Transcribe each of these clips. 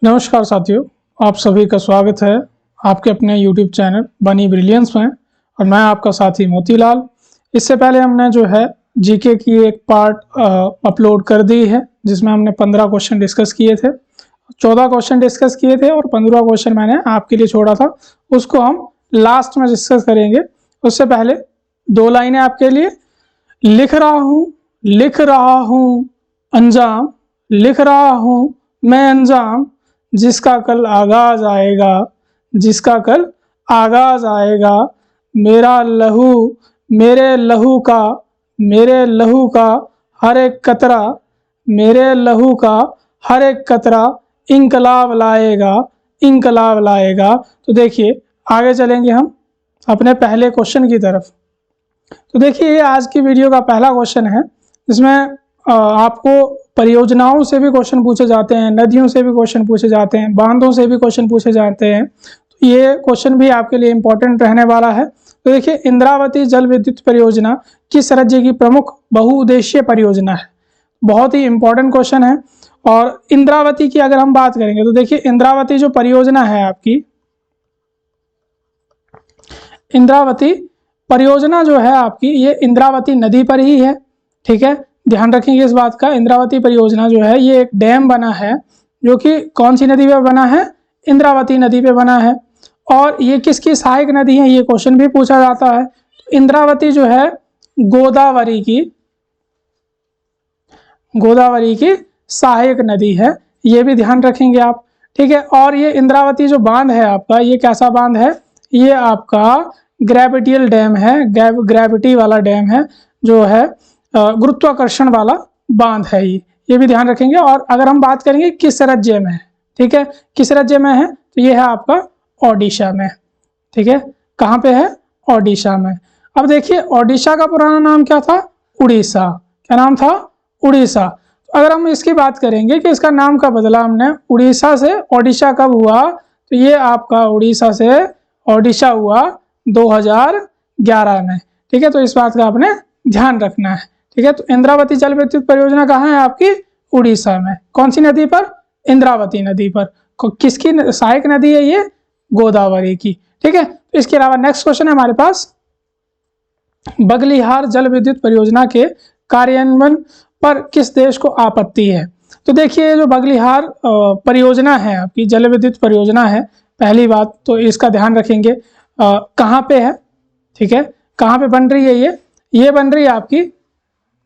नमस्कार साथियों, आप सभी का स्वागत है आपके अपने YouTube चैनल बनी ब्रिलियंस में। और मैं आपका साथी मोतीलाल। इससे पहले हमने जो है जीके की एक पार्ट अपलोड कर दी है, जिसमें हमने 15 क्वेश्चन डिस्कस किए थे, 14 क्वेश्चन डिस्कस किए थे और 15 क्वेश्चन मैंने आपके लिए छोड़ा था। उसको हम लास्ट में डिस्कस करेंगे। उससे पहले 2 लाइनें आपके लिए। लिख रहा हूँ अंजाम, लिख रहा हूँ मैं अंजाम, जिसका कल आगाज आएगा, जिसका कल आगाज आएगा। मेरा लहू, मेरे लहू का, मेरे लहू का हर एक कतरा, मेरे लहू का हर एक कतरा इंकलाब लाएगा, इंकलाब लाएगा। तो देखिए आगे चलेंगे हम अपने पहले क्वेश्चन की तरफ। तो देखिए ये आज की वीडियो का पहला क्वेश्चन है, जिसमें आपको परियोजनाओं से भी क्वेश्चन पूछे जाते हैं, नदियों से भी क्वेश्चन पूछे जाते हैं, बांधों से भी क्वेश्चन पूछे जाते हैं। तो ये क्वेश्चन भी आपके लिए इम्पोर्टेंट रहने वाला है। तो देखिए, इंद्रावती जल विद्युत परियोजना किस राज्य की प्रमुख बहुउद्देशीय परियोजना है? बहुत ही इम्पोर्टेंट क्वेश्चन है। और इंद्रावती की अगर हम बात करेंगे तो देखिए, इंद्रावती जो परियोजना है आपकी, इंद्रावती परियोजना जो है आपकी, ये इंद्रावती नदी पर ही है। ठीक है, ध्यान रखेंगे इस बात का। इंद्रावती परियोजना जो है ये एक डैम बना है, जो कि कौन सी नदी पे बना है? इंद्रावती नदी पे बना है। और ये किसकी सहायक नदी है, ये क्वेश्चन भी पूछा जाता है। इंद्रावती जो है गोदावरी की सहायक नदी है, ये भी ध्यान रखेंगे आप। ठीक है, और ये इंद्रावती जो बांध है आपका, ये कैसा बांध है? ये आपका ग्रेविटियल डैम है, ग्रेविटी वाला डैम है, जो है गुरुत्वाकर्षण वाला बांध है ये भी ध्यान रखेंगे। और अगर हम बात करेंगे किस राज्य में है, ठीक है, किस राज्य में है, तो ये है आपका ओडिशा में। ठीक है, कहाँ पे है? ओडिशा में। अब देखिए, ओडिशा का पुराना नाम क्या था? उड़ीसा। क्या नाम था? उड़ीसा। तो अगर हम इसकी बात करेंगे कि इसका नाम कब बदला हमने, उड़ीसा से ओडिशा कब हुआ, तो ये आपका उड़ीसा से ओडिशा हुआ 2011 में। ठीक है, तो इस बात का आपने ध्यान रखना है। ठीक है, तो इंद्रावती जल विद्युत परियोजना कहाँ है आपकी? उड़ीसा में। कौन सी नदी पर? इंद्रावती नदी पर। किसकी सहायक नदी है ये? गोदावरी की। ठीक है, तो इसके अलावा नेक्स्ट क्वेश्चन है हमारे पास, बगलिहार जल विद्युत परियोजना के कार्यान्वयन पर किस देश को आपत्ति है? तो देखिए, जो बगलिहार परियोजना है आपकी, जल विद्युत परियोजना है, पहली बात तो इसका ध्यान रखेंगे कहाँ पे है। ठीक है, कहाँ पे बन रही है ये बन रही है आपकी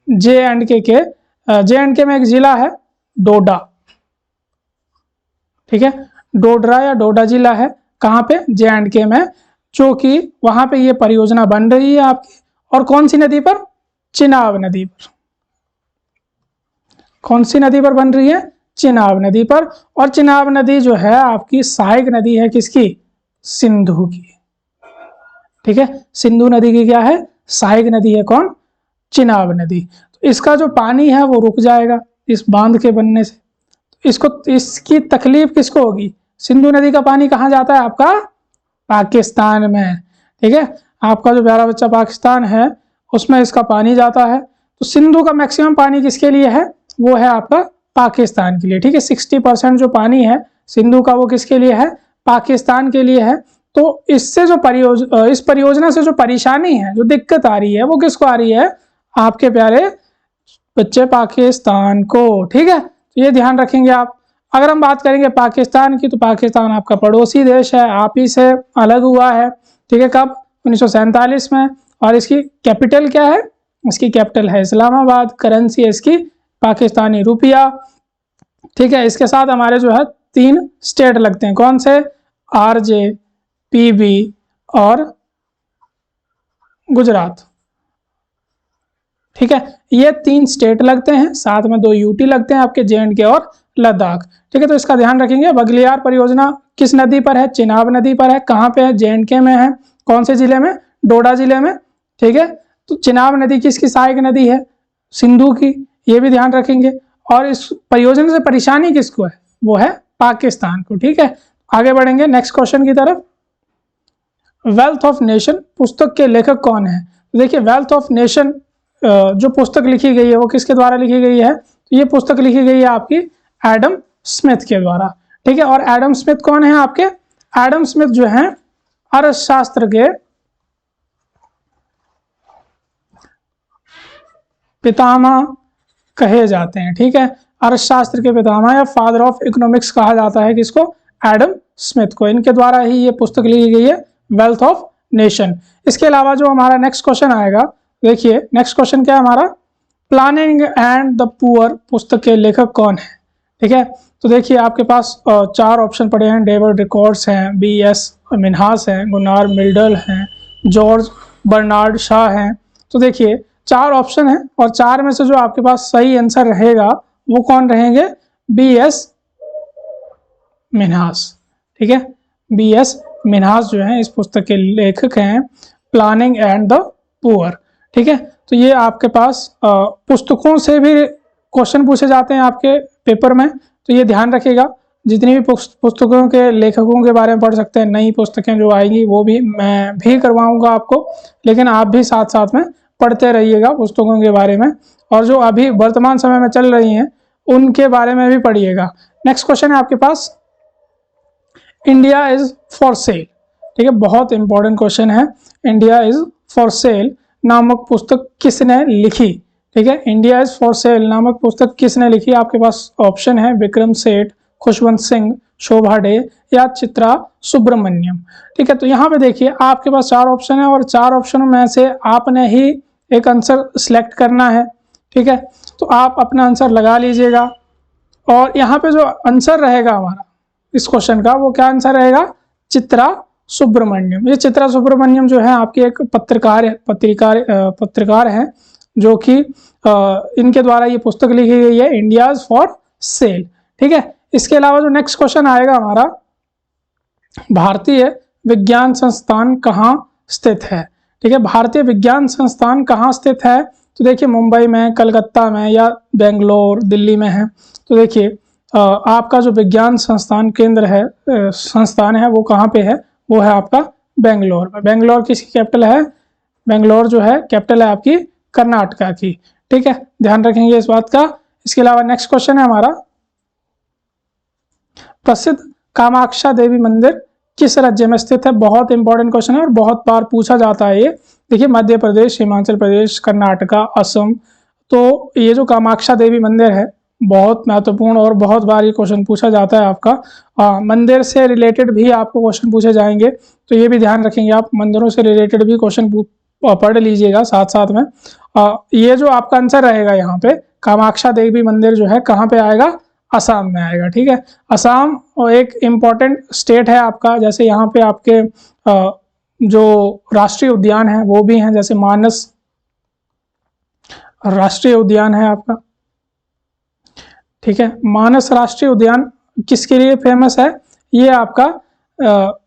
जे.एंड.के में एक जिला है डोडा। ठीक है, डोडरा या डोडा जिला है, कहाँ पे? जे.एंड.के में, जो कि वहां पे ये परियोजना बन रही है आपकी। और कौन सी नदी पर? चिनाब नदी पर। कौन सी नदी पर बन रही है? चिनाब नदी पर। और चिनाब नदी जो है आपकी सहायक नदी है किसकी? सिंधु की। ठीक है, सिंधु नदी की क्या है? सहायक नदी है। कौन? चिनाब नदी। तो इसका जो पानी है वो रुक जाएगा इस बांध के बनने से। इसकी तकलीफ किसको होगी? सिंधु नदी का पानी कहाँ जाता है आपका? पाकिस्तान में। ठीक है, आपका जो प्यारा बच्चा पाकिस्तान है, उसमें इसका पानी जाता है। तो सिंधु का मैक्सिमम पानी किसके लिए है? वो है आपका पाकिस्तान के लिए। ठीक है, 60% जो पानी है सिंधु का, वो किसके लिए है? पाकिस्तान के लिए है। तो इससे जो इस परियोजना से जो परेशानी है, जो दिक्कत आ रही है, वो किसको आ रही है? आपके प्यारे बच्चे पाकिस्तान को। ठीक है, तो ये ध्यान रखेंगे आप। अगर हम बात करेंगे पाकिस्तान की, तो पाकिस्तान आपका पड़ोसी देश है, आप ही से अलग हुआ है। ठीक है, कब? 1947 में। और इसकी कैपिटल क्या है? इसकी कैपिटल है इस्लामाबाद। करेंसी है इसकी पाकिस्तानी रुपया। ठीक है, इसके साथ हमारे जो है 3 स्टेट लगते हैं। कौन से? आरजे, पीबी और गुजरात। ठीक है, ये 3 स्टेट लगते हैं, साथ में 2 यूटी लगते हैं आपके, जे.एंड.के और लद्दाख। ठीक है, तो इसका ध्यान रखेंगे। बगलियार परियोजना किस नदी पर है? चिनाब नदी पर है। कहाँ पे है? जे.एंड.के में है। कौन से जिले में? डोडा जिले में। ठीक है, तो चिनाब नदी किसकी सहायक नदी है? सिंधु की, ये भी ध्यान रखेंगे। और इस परियोजना से परेशानी किसको है? वो है पाकिस्तान को। ठीक है, आगे बढ़ेंगे नेक्स्ट क्वेश्चन की तरफ। वेल्थ ऑफ नेशन पुस्तक के लेखक कौन है? देखिए, वेल्थ ऑफ नेशन जो पुस्तक लिखी गई है वो किसके द्वारा लिखी गई है? तो ये पुस्तक लिखी गई है आपकी एडम स्मिथ के द्वारा। ठीक है। और एडम स्मिथ कौन है आपके? एडम स्मिथ जो है अर्थशास्त्र के पितामह कहे जाते हैं। ठीक है, अर्थशास्त्र के पितामह या फादर ऑफ इकोनॉमिक्स कहा जाता है किसको? एडम स्मिथ को। इनके द्वारा ही ये पुस्तक लिखी गई है, वेल्थ ऑफ नेशन। इसके अलावा जो हमारा नेक्स्ट क्वेश्चन आएगा, देखिए नेक्स्ट क्वेश्चन क्या है हमारा, प्लानिंग एंड द पुअर पुस्तक के लेखक कौन है? ठीक है, तो देखिए आपके पास 4 ऑप्शन पड़े हैं। डेविड रिकॉर्ड्स हैं, B.S. मिन्हास हैं, गुनार मिल्डल हैं, जॉर्ज बर्नार्ड शॉ हैं। तो देखिए 4 ऑप्शन है और 4 में से जो आपके पास सही आंसर रहेगा वो कौन रहेंगे? B.S. मिन्हास। ठीक है, B.S. मिन्हास जो है इस पुस्तक के लेखक हैं, प्लानिंग एंड द पुअर। ठीक है, तो ये आपके पास पुस्तकों से भी क्वेश्चन पूछे जाते हैं आपके पेपर में, तो ये ध्यान रखिएगा। जितनी भी पुस्तकों के लेखकों के बारे में पढ़ सकते हैं, नई पुस्तकें जो आएंगी वो भी मैं भी करवाऊंगा आपको, लेकिन आप भी साथ साथ में पढ़ते रहिएगा पुस्तकों के बारे में, और जो अभी वर्तमान समय में चल रही हैं उनके बारे में भी पढ़िएगा। नेक्स्ट क्वेश्चन है आपके पास, इंडिया इज फॉर सेल। ठीक है, बहुत इंपॉर्टेंट क्वेश्चन है। इंडिया इज फॉर सेल नामक पुस्तक किसने लिखी? ठीक है, इंडिया इज फॉर सेल नामक पुस्तक किसने लिखी? आपके पास ऑप्शन है विक्रम सेठ, खुशवंत सिंह, शोभा डे या चित्रा सुब्रमण्यम। ठीक है, तो यहाँ पे देखिए आपके पास 4 ऑप्शन है और 4 ऑप्शन में से आपने ही एक आंसर सिलेक्ट करना है। ठीक है, तो आप अपना आंसर लगा लीजिएगा और यहाँ पे जो आंसर रहेगा हमारा इस क्वेश्चन का, वो क्या आंसर रहेगा? चित्रा सुब्रमण्यम। ये चित्रा सुब्रमण्यम जो है आपकी एक पत्रकार हैं, जो कि इनके द्वारा ये पुस्तक लिखी गई है, इंडिया फॉर सेल। ठीक है, इसके अलावा जो नेक्स्ट क्वेश्चन आएगा हमारा, भारतीय विज्ञान संस्थान कहाँ स्थित है? ठीक है, भारतीय विज्ञान संस्थान कहाँ स्थित है? तो देखिए मुंबई में, कलकत्ता में या बेंगलोर, दिल्ली में है। तो देखिए आपका जो विज्ञान संस्थान केंद्र है, संस्थान है, वो कहाँ पे है? वो है आपका बेंगलोर में। बेंगलोर किसकी कैपिटल है? बेंगलोर जो है कैपिटल है आपकी कर्नाटका की। ठीक है, ध्यान रखेंगे इस बात का। इसके अलावा नेक्स्ट क्वेश्चन है हमारा, प्रसिद्ध कामाक्षा देवी मंदिर किस राज्य में स्थित है? बहुत इंपॉर्टेंट क्वेश्चन है और बहुत बार पूछा जाता है ये। देखिए मध्य प्रदेश, हिमाचल प्रदेश, कर्नाटका, असम। तो ये जो कामाक्षा देवी मंदिर है बहुत महत्वपूर्ण और बहुत बार ये क्वेश्चन पूछा जाता है आपका। मंदिर से रिलेटेड भी आपको क्वेश्चन पूछे जाएंगे, तो ये भी ध्यान रखेंगे आप, मंदिरों से रिलेटेड भी क्वेश्चन पढ़ लीजिएगा साथ साथ में। ये जो आपका आंसर रहेगा यहाँ पे, कामाक्षा देवी मंदिर जो है कहाँ पे आएगा? असम में आएगा। ठीक है, असम एक इम्पॉर्टेंट स्टेट है आपका। जैसे यहाँ पे आपके जो राष्ट्रीय उद्यान है वो भी हैं, जैसे मानस राष्ट्रीय उद्यान है आपका। ठीक है, मानस राष्ट्रीय उद्यान किसके लिए फेमस है? ये आपका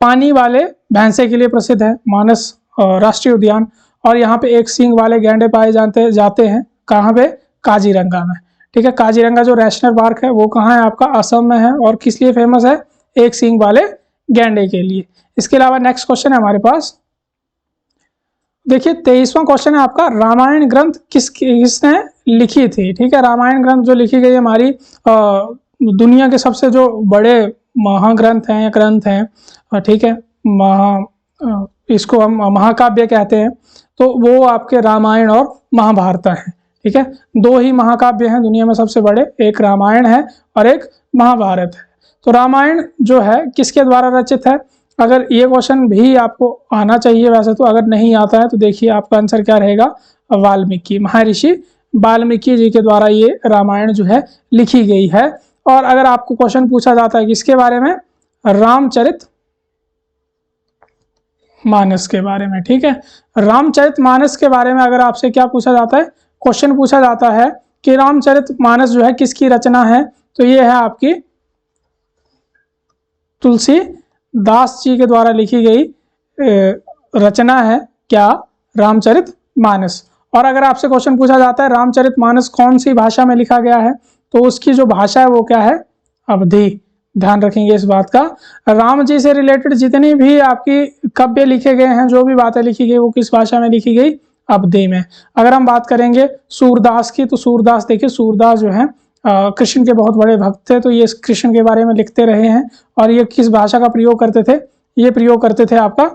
पानी वाले भैंसे के लिए प्रसिद्ध है, मानस राष्ट्रीय उद्यान। और यहाँ पे एक सींग वाले गैंडे पाए जाते हैं, कहाँ पे? काजीरंगा में। ठीक है, काजीरंगा जो नेशनल पार्क है वो कहाँ है आपका? असम में है। और किस लिए फेमस है? एक सींग वाले गैंडे के लिए। इसके अलावा नेक्स्ट क्वेश्चन है हमारे पास, देखिए 23वां क्वेश्चन है आपका, रामायण ग्रंथ किसने लिखी थी? ठीक है, रामायण ग्रंथ जो लिखी गई हमारी दुनिया के सबसे जो बड़े महाग्रंथ हैं या ग्रंथ हैं, ठीक है, इसको हम महाकाव्य कहते हैं। तो वो आपके रामायण और महाभारत हैं। ठीक है, 2 ही महाकाव्य हैं दुनिया में सबसे बड़े, एक रामायण है और एक महाभारत है। तो रामायण जो है किसके द्वारा रचित है? अगर ये क्वेश्चन भी आपको आना चाहिए वैसे तो, अगर नहीं आता है तो देखिए आपका आंसर क्या रहेगा? वाल्मीकि, महर्षि वाल्मीकि जी के द्वारा ये रामायण जो है लिखी गई है। और अगर आपको क्वेश्चन पूछा जाता है किसके बारे में? रामचरित मानस के बारे में। ठीक है, रामचरित मानस के बारे में अगर आपसे क्या पूछा जाता है? क्वेश्चन पूछा जाता है कि रामचरित मानस जो है किसकी रचना है? तो ये है आपकी तुलसीदास जी के द्वारा लिखी गई रचना है, क्या? रामचरित मानस। और अगर आपसे क्वेश्चन पूछा जाता है रामचरित मानस कौन सी भाषा में लिखा गया है, तो उसकी जो भाषा है वो क्या है? अवधी। ध्यान रखेंगे इस बात का। राम जी से रिलेटेड जितनी भी आपकी काव्य लिखे गए हैं, जो भी बातें लिखी गई, वो किस भाषा में लिखी गई? अवधी में। अगर हम बात करेंगे सूरदास की, तो सूरदास देखिए, सूरदास जो है कृष्ण के बहुत बड़े भक्त थे, तो ये कृष्ण के बारे में लिखते रहे हैं। और ये किस भाषा का प्रयोग करते थे? ये प्रयोग करते थे आपका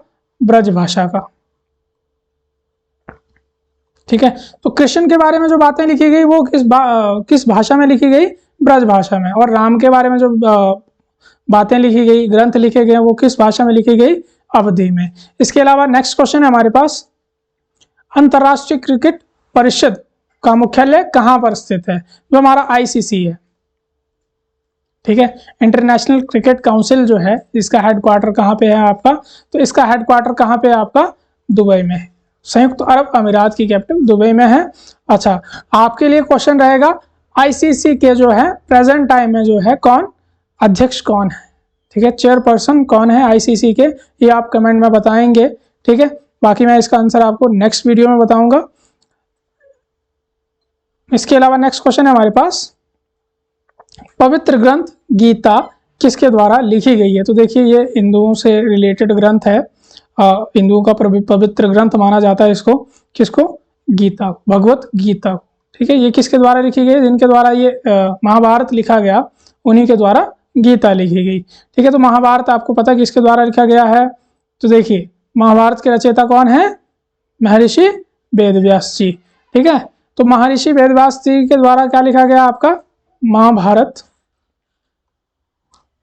ब्रज भाषा का। ठीक है, तो कृष्ण के बारे में जो बातें लिखी गई वो किस भाषा में लिखी गई? ब्रज भाषा में। और राम के बारे में जो बातें लिखी गई, ग्रंथ लिखे गए, वो किस भाषा में लिखी गई? अवधी में। इसके अलावा नेक्स्ट क्वेश्चन है हमारे पास, अंतरराष्ट्रीय क्रिकेट परिषद का मुख्यालय कहां पर स्थित है? जो हमारा आईसीसी है, ठीक है, इंटरनेशनल क्रिकेट काउंसिल जो है, इसका हेडक्वार्टर कहां पे है आपका? तो इसका हेडक्वार्टर कहां पे है आपका? दुबई में है। संयुक्त अरब अमीरात की कैपिटल दुबई में है। अच्छा, आपके लिए क्वेश्चन रहेगा, आईसीसी के जो है प्रेजेंट टाइम में जो है कौन अध्यक्ष कौन है? ठीक है, चेयरपर्सन कौन है आईसीसी के, ये आप कमेंट में बताएंगे। ठीक है, बाकी मैं इसका आंसर आपको नेक्स्ट वीडियो में बताऊंगा। इसके अलावा नेक्स्ट क्वेश्चन है हमारे पास, पवित्र ग्रंथ गीता किसके द्वारा लिखी गई है? तो देखिए, ये हिंदुओं से रिलेटेड ग्रंथ है, हिंदुओं का पवित्र ग्रंथ माना जाता है इसको। किसको? गीता, भगवत गीता। ठीक है, ये किसके द्वारा लिखी गई? जिनके द्वारा ये महाभारत लिखा गया, उन्हीं के द्वारा गीता लिखी गई। ठीक है, तो महाभारत आपको पता है किसके द्वारा लिखा गया है? तो देखिए, महाभारत के रचयिता कौन है? महर्षि वेदव्यास जी। ठीक है, तो महर्षि वेदव्यास जी के द्वारा क्या लिखा गया आपका? महाभारत।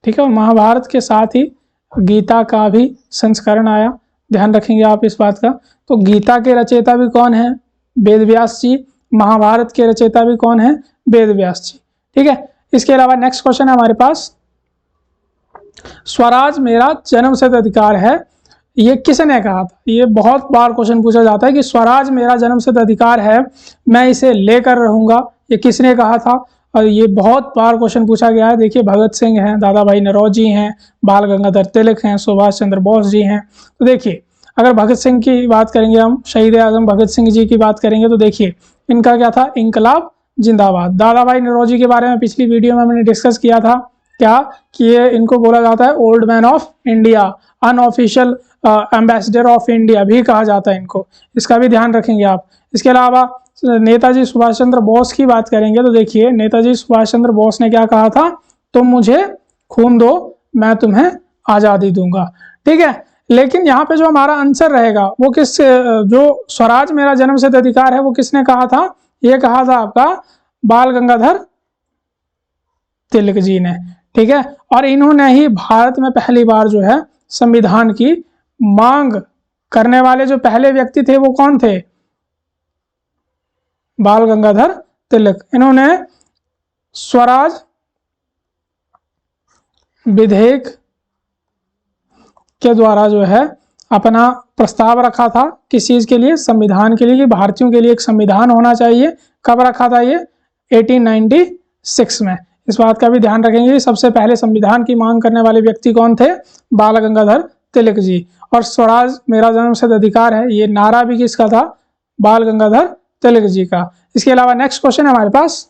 ठीक है, और महाभारत के साथ ही गीता का भी संस्करण आया, ध्यान रखेंगे आप इस बात का। तो गीता के रचयिता भी कौन है? वेदव्यास जी। महाभारत के रचयिता भी कौन है? वेदव्यास जी। ठीक है, इसके अलावा नेक्स्ट क्वेश्चन है हमारे पास, स्वराज मेरा जन्मसिद्ध अधिकार है, ये किसने कहा था? ये बहुत बार क्वेश्चन पूछा जाता है कि स्वराज मेरा जन्मसिद्ध अधिकार है, मैं इसे लेकर रहूंगा, ये किसने कहा था? और ये बहुत बार क्वेश्चन पूछा गया है। देखिए, भगत सिंह हैं, दादा भाई नौरोजी हैं, बाल गंगाधर तिलक हैं, सुभाष चंद्र बोस जी हैं। तो देखिए, अगर भगत सिंह की बात करेंगे हम, शहीद आजम भगत सिंह जी की बात करेंगे, तो देखिए इनका क्या था? इंकलाब जिंदाबाद। दादा भाई नौरोजी के बारे में पिछली वीडियो में मैंने डिस्कस किया था, क्या कि ये इनको बोला जाता है old man of India, unofficial ambassador of India भी कहा जाता है इनको, इसका भी ध्यान रखेंगे आप। इसके अलावा नेताजी सुभाष चंद्र बोस की बात करेंगे, तो देखिए नेताजी सुभाष चंद्र बोस ने क्या कहा था? तुम मुझे खून दो, मैं तुम्हें आज़ादी दूंगा। ठीक है, लेकिन यहाँ पे जो हमारा आंसर रहेगा वो किस, जो स्वराज मेरा जन्मसिद्ध अधिकार है, वो किसने कहा था? ये कहा था आपका बाल गंगाधर तिलक जी ने। ठीक है, और इन्होंने ही भारत में पहली बार जो है संविधान की मांग करने वाले जो पहले व्यक्ति थे वो कौन थे? बाल गंगाधर तिलक। इन्होंने स्वराज विधेयक के द्वारा जो है अपना प्रस्ताव रखा था, किस चीज के लिए? संविधान के लिए, कि भारतीयों के लिए एक संविधान होना चाहिए। कब रखा था ये? 1896 में। इस बात का भी ध्यान रखेंगे, सबसे पहले संविधान की मांग करने वाले व्यक्ति कौन थे? बाल गंगाधर तिलक जी। और स्वराज मेरा जन्मसिद्ध अधिकार है, ये नारा भी किसका था? बाल गंगाधर तिलक जी का। इसके अलावा नेक्स्ट क्वेश्चन है हमारे पास,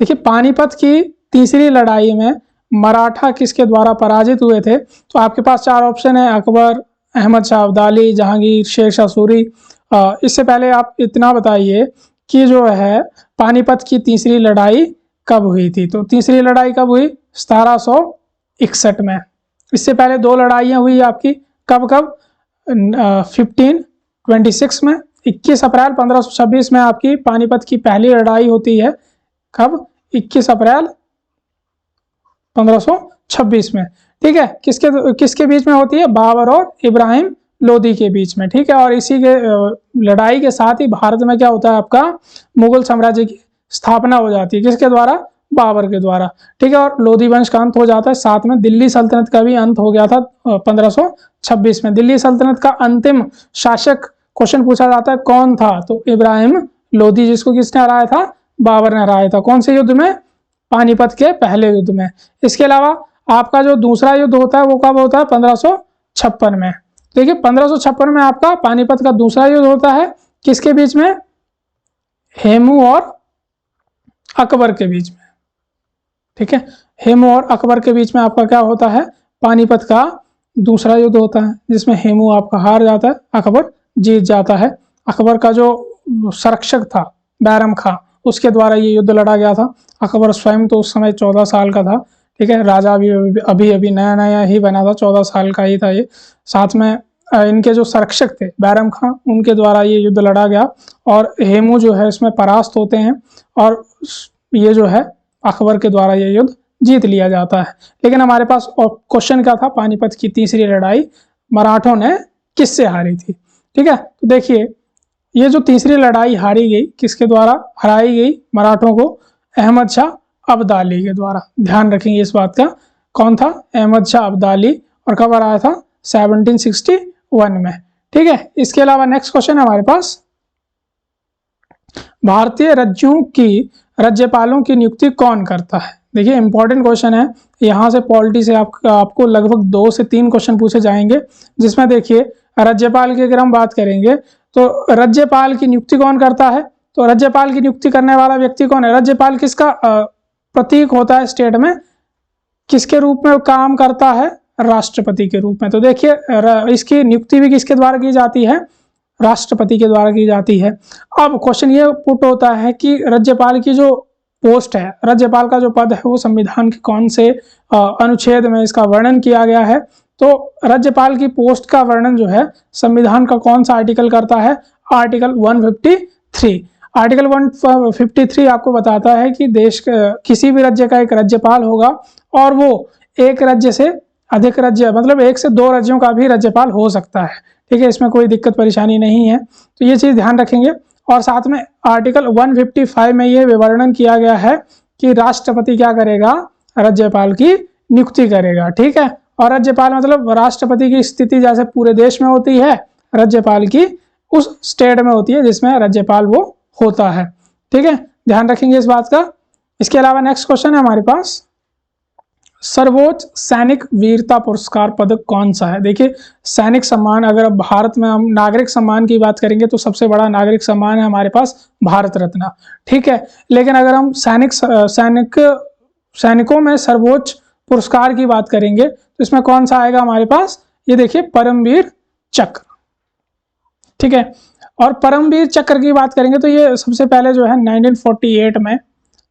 देखिए, पानीपत की तीसरी लड़ाई में मराठा किसके द्वारा पराजित हुए थे? तो आपके पास चार ऑप्शन है, अकबर, अहमद शाह अब्दाली, जहांगीर, शेर शाह सूरी। इससे पहले आप इतना बताइए कि जो है पानीपत की तीसरी लड़ाई कब हुई थी? तो तीसरी लड़ाई कब हुई? 1761 में। इससे पहले दो लड़ाइयाँ हुई आपकी, कब कब? 1526 में। 21 अप्रैल 1526 में आपकी पानीपत की पहली लड़ाई होती है। कब? 21 अप्रैल 1526 में। ठीक है, किसके बीच में होती है? बाबर और इब्राहिम लोदी के बीच में। ठीक है, और इसी के लड़ाई के साथ ही भारत में क्या होता है आपका? मुगल साम्राज्य की स्थापना हो जाती है, किसके द्वारा? बाबर के द्वारा। ठीक है, और लोधी वंश का अंत हो जाता है, साथ में दिल्ली सल्तनत का भी अंत हो गया था 1526 में। दिल्ली सल्तनत का अंतिम शासक क्वेश्चन पूछा जाता है कौन था? तो इब्राहिम लोधी, जिसको किसने हराया था? बाबर ने हराया था। कौन से युद्ध में? पानीपत के पहले युद्ध में। इसके अलावा आपका जो दूसरा युद्ध होता है वो कब होता है? 1556 में। देखिए, 1556 में आपका पानीपत का दूसरा युद्ध होता है, किसके बीच में? हेमू और अकबर के बीच में। ठीक है, हेमू और अकबर के बीच में आपका क्या होता है? पानीपत का दूसरा युद्ध होता है, जिसमें हेमू आपका हार जाता है, अकबर जीत जाता है। अकबर का जो संरक्षक था बैरम खां, उसके द्वारा ये युद्ध लड़ा गया था। अकबर स्वयं तो उस समय 14 साल का था, ठीक है, राजा भी अभी अभी नया नया ही बना था, 14 साल का ही था ये। साथ में इनके जो संरक्षक थे बैरम खां, उनके द्वारा ये युद्ध लड़ा गया और हेमू जो है इसमें परास्त होते हैं और ये जो है अकबर के द्वारा ये युद्ध जीत लिया जाता है। लेकिन हमारे पास क्वेश्चन क्या था, पानीपत की तीसरी लड़ाई मराठों ने किससे हारी थी, ठीक है। तो देखिए ये जो तीसरी लड़ाई हारी गई, किसके द्वारा हराई गई मराठों को, अहमद शाह अब्दाली के द्वारा। ध्यान रखेंगे इस बात का, कौन था, अहमद शाह अब्दाली, और कब हराया था, 1761 में, ठीक है। इसके अलावा नेक्स्ट क्वेश्चन है हमारे पास, भारतीय राज्यों की राज्यपालों की नियुक्ति कौन करता है। देखिए इंपॉर्टेंट क्वेश्चन है, यहाँ से पॉलिटी से आपको लगभग 2 से 3 क्वेश्चन पूछे जाएंगे, जिसमें देखिए राज्यपाल की अगर हम बात करेंगे तो राज्यपाल की नियुक्ति कौन करता है, तो राज्यपाल की नियुक्ति करने वाला व्यक्ति कौन है, राज्यपाल किसका प्रतीक होता है स्टेट में, किसके रूप में काम करता है, राष्ट्रपति के रूप में। तो देखिए इसकी नियुक्ति भी किसके द्वारा की जाती है, राष्ट्रपति के द्वारा की जाती है। अब क्वेश्चन ये पुट होता है कि राज्यपाल की जो पोस्ट है, राज्यपाल का जो पद है, वो संविधान के कौन से अनुच्छेद में इसका वर्णन किया गया है। तो राज्यपाल की पोस्ट का वर्णन जो है संविधान का कौन सा आर्टिकल करता है, आर्टिकल 153। आर्टिकल 153 आपको बताता है कि देश किसी भी राज्य का एक राज्यपाल होगा और वो एक राज्य से अधिक राज्य, मतलब 1 से 2 राज्यों का भी राज्यपाल हो सकता है, ठीक है, इसमें कोई दिक्कत परेशानी नहीं है। तो ये चीज़ ध्यान रखेंगे। और साथ में आर्टिकल 155 में ये विवरण किया गया है कि राष्ट्रपति क्या करेगा, राज्यपाल की नियुक्ति करेगा, ठीक है। और राज्यपाल मतलब राष्ट्रपति की स्थिति जैसे पूरे देश में होती है, राज्यपाल की उस स्टेट में होती है जिसमें राज्यपाल वो होता है, ठीक है, ध्यान रखेंगे इस बात का। इसके अलावा नेक्स्ट क्वेश्चन है हमारे पास, सर्वोच्च सैनिक वीरता पुरस्कार पदक कौन सा है। देखिए सैनिक सम्मान, अगर भारत में हम नागरिक सम्मान की बात करेंगे तो सबसे बड़ा नागरिक सम्मान है हमारे पास भारत रत्न, ठीक है। लेकिन अगर हम सैनिकों में सर्वोच्च पुरस्कार की बात करेंगे तो इसमें कौन सा आएगा हमारे पास, ये देखिए परमवीर चक्र, ठीक है। और परमवीर चक्र की बात करेंगे तो ये सबसे पहले जो है 1948 में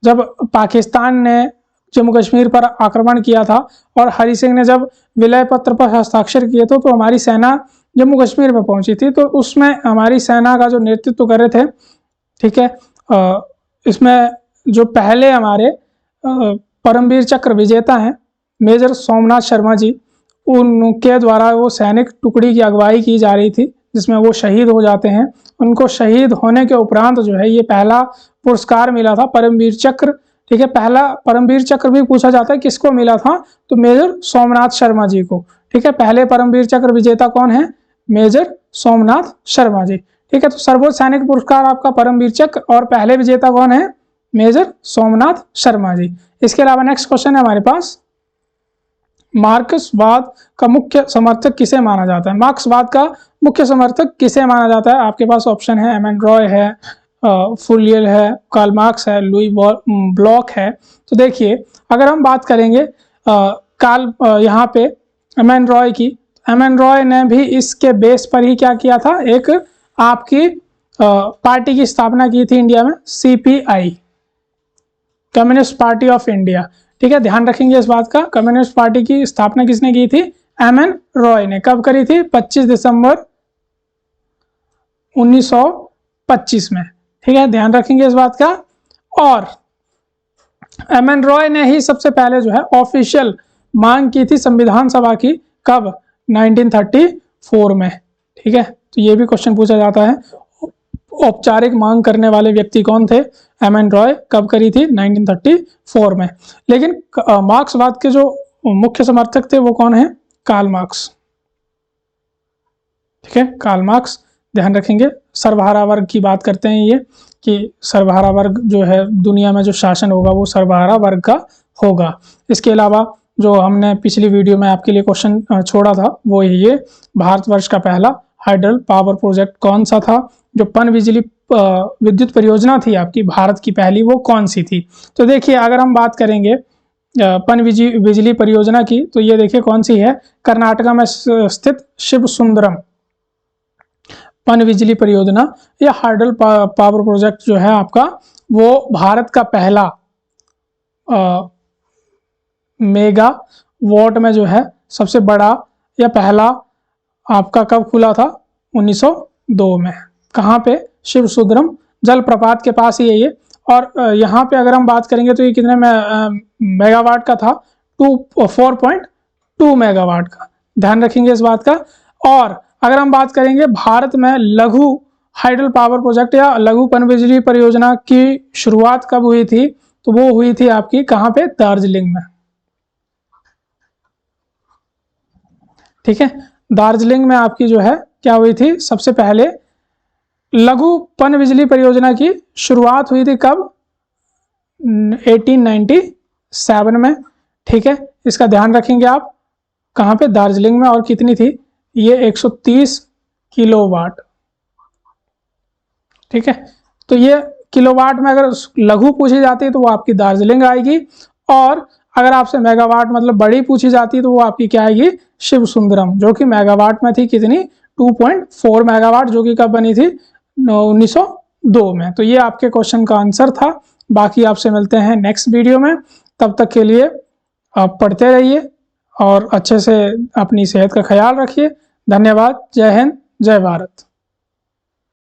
जब पाकिस्तान ने जम्मू कश्मीर पर आक्रमण किया था और हरि सिंह ने जब विलय पत्र पर हस्ताक्षर किए थे तो हमारी सेना जम्मू कश्मीर में पहुंची थी, तो उसमें हमारी सेना का जो नेतृत्व कर रहे थे, ठीक है, इसमें जो पहले हमारे परमवीर चक्र विजेता हैं मेजर सोमनाथ शर्मा जी, उनके द्वारा वो सैनिक टुकड़ी की अगुवाई की जा रही थी जिसमें वो शहीद हो जाते हैं। उनको शहीद होने के उपरांत जो है ये पहला पुरस्कार मिला था परमवीर चक्र, ठीक है। पहला परमवीर चक्र भी पूछा जाता है किसको मिला था, तो मेजर सोमनाथ शर्मा जी को, ठीक है। पहले परमवीर चक्र विजेता कौन है, मेजर सोमनाथ शर्मा जी, ठीक है। तो सर्वोच्च सैनिक पुरस्कार आपका परमवीर चक्र और पहले विजेता कौन है, मेजर सोमनाथ शर्मा जी। इसके अलावा नेक्स्ट क्वेश्चन है हमारे पास, मार्क्सवाद का मुख्य समर्थक किसे माना जाता है। मार्क्सवाद का मुख्य समर्थक किसे माना जाता है, आपके पास ऑप्शन है एम एन रॉय है, फुलियल है, कार्ल मार्क्स है, लुई ब्लॉक है। तो देखिए अगर हम बात करेंगे यहाँ पे एम एन रॉय की, एम एन रॉय ने भी इसके बेस पर ही क्या किया था, एक आपकी पार्टी की स्थापना की थी इंडिया में, CPI, communist party of India, ठीक है। ध्यान रखेंगे इस बात का, कम्युनिस्ट पार्टी की स्थापना किसने की थी, एम एन रॉय ने। कब करी थी, 25 दिसंबर 1925 में, ठीक है, ध्यान रखेंगे इस बात का। और एम एन रॉय ने ही सबसे पहले जो है ऑफिशियल मांग की थी संविधान सभा की, कब, 1934 में, ठीक है। तो ये भी क्वेश्चन पूछा जाता है, औपचारिक मांग करने वाले व्यक्ति कौन थे, एम एन रॉय, कब करी थी, 1934 में। लेकिन मार्क्सवाद के जो मुख्य समर्थक थे वो कौन है, कार्ल मार्क्स, ठीक है, कार्ल मार्क्स, ध्यान रखेंगे। सर्वहारा वर्ग की बात करते हैं ये कि सर्वहारा वर्ग जो है दुनिया में जो शासन होगा वो सर्वहारा वर्ग का होगा। इसके अलावा जो हमने पिछली वीडियो में आपके लिए क्वेश्चन छोड़ा था वो ये, भारतवर्ष का पहला हाइडल पावर प्रोजेक्ट कौन सा था, जो पन बिजली विद्युत परियोजना थी आपकी भारत की पहली, वो कौन सी थी। तो देखिए अगर हम बात करेंगे पन बिजली परियोजना की, तो ये देखिए कौन सी है, कर्नाटका में स्थित शिव सुंदरम पन बिजली परियोजना, या हाइडल पावर प्रोजेक्ट जो है आपका वो भारत का पहला मेगा वॉट में जो है सबसे बड़ा या पहला आपका कब खुला था? 1902 में। कहाँ पे? शिव सुंदरम जलप्रपात के पास ही है ये। और यहाँ पे अगर हम बात करेंगे तो ये कितने मेगावाट का था? 4.2 मेगावाट का। ध्यान रखेंगे इस बात का। और अगर हम बात करेंगे भारत में लघु हाइडल पावर प्रोजेक्ट या लघु पनबिजली परियोजना की शुरुआत कब हुई थी? तो वो हुई थी आपकी कहाँ पे? दार्जिलिंग में। ठीक है, दार्जिलिंग में आपकी जो है क्या हुई थी? सबसे पहले लघु पनबिजली परियोजना की शुरुआत हुई थी कब? 1897 में। ठीक है, इसका ध्यान रखेंगे आप। कहाँ पे? दार्जिलिंग में। और कितनी थी ये? 130 किलोवाट। ठीक है, तो ये किलोवाट में अगर लघु पूछी जाती है तो वो आपकी दार्जिलिंग आएगी। और अगर आपसे मेगावाट मतलब बड़ी पूछी जाती है तो वो आपकी क्या आएगी? शिव सुंदरम, जो कि मेगावाट में थी कितनी? 2.4 मेगावाट, जो कि कब बनी थी? 1902 में। तो ये आपके क्वेश्चन का आंसर था। बाकी आपसे मिलते हैं नेक्स्ट वीडियो में। तब तक के लिए आप पढ़ते रहिए और अच्छे से अपनी सेहत का ख्याल रखिए। धन्यवाद। जय हिंद, जय भारत।